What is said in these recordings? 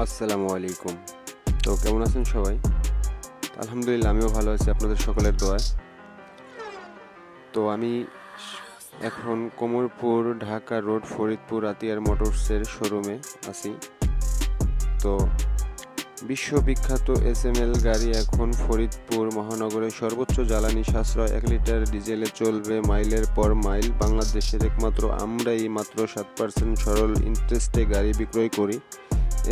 আসসালামু আলাইকুম। তো কেমন আছেন সবাই? আলহামদুলিল্লাহ, আমিও ভালো আছি আপনাদের সকলের দোয়ায়। তো আমি এখন কোমরপুর ঢাকা রোড ফরিদপুর আতিয়ার মোটরসের শোরুমে আছি। তো বিশ্ববিখ্যাত এসএমএল গাড়ি এখন ফরিদপুর মহানগরে সর্বোচ্চ জ্বালানি সাশ্রয় 1 লিটার ডিজেলে চলবে মাইলের পর মাইল। বাংলাদেশের একমাত্র আমরাই মাত্র 7% সরল ইন্টারেস্টে গাড়ি বিক্রয় করি।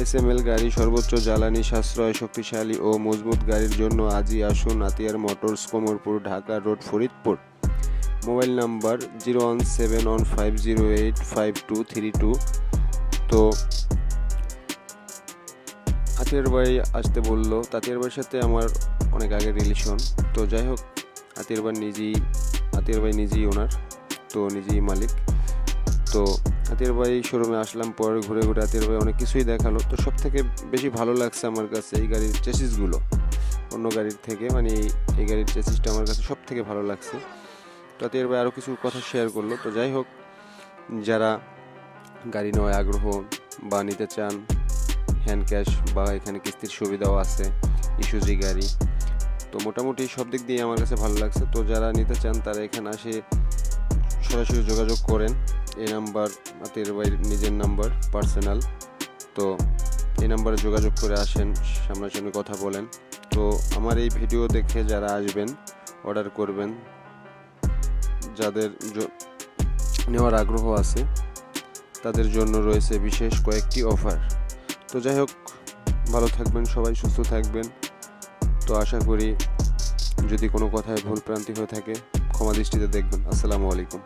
এসএমএল গাড়ি সর্বোচ্চ জ্বালানি সাশ্রয়, শক্তিশালী ও মজবুত গাড়ির জন্য আজই আসুন Atiar Motors, Komarpur Dhaka road Faridpur. Mobile number 01715085232। তো আতিয়ার ভাই আসতে বললো। আতিয়ার ভাইয়ের সাথে আমার অনেক আগের রিলেশন। তো যাই হোক, আতিয়ার ভাই নিজেই ওনার, তো নিজেই মালিক। তো আতিয়ার ভাই শোরুমে আসলাম, পরে ঘুরে ঘুরে আতিয়ার ভাই অনেক কিছুই দেখালো। তো সব থেকে বেশি ভালো লাগছে আমার কাছে এই গাড়ির চেসিসগুলো, অন্য গাড়ির থেকে, মানে এই গাড়ির চেসিসটা আমার কাছে সব থেকে ভালো লাগছে। তো আতিয়ার ভাই আরও কিছু কথা শেয়ার করলো। তো যাই হোক, যারা গাড়ি নেওয়ায় আগ্রহ বা নিতে চান, হ্যান্ড ক্যাশ বা এখানে কিস্তির সুবিধাও আছে, ইস্যুজি গাড়ি, তো মোটামুটি সব দিক দিয়ে আমার কাছে ভালো লাগছে। তো যারা নিতে চান তারা এখানে আসে সরাসরি যোগাযোগ করেন। এই নাম্বার আতিয়ার ভাইয়ের নিজের নাম্বার, পার্সোনাল। তো এই নাম্বারে যোগাযোগ করে আসেন, সামনাসামনি কথা বলেন। তো আমার এই ভিডিও দেখে যারা আসবেন, অর্ডার করবেন, যাদের নেওয়ার আগ্রহ আছে তাদের জন্য রয়েছে বিশেষ কয়েকটি অফার। তো যাই হোক, ভালো থাকবেন সবাই, সুস্থ থাকবেন। তো আশা করি যদি কোনো কথায় ভুল প্রান্তি হয়ে থাকে ক্ষমা দৃষ্টিতে দেখবেন। আসসালামু আলাইকুম।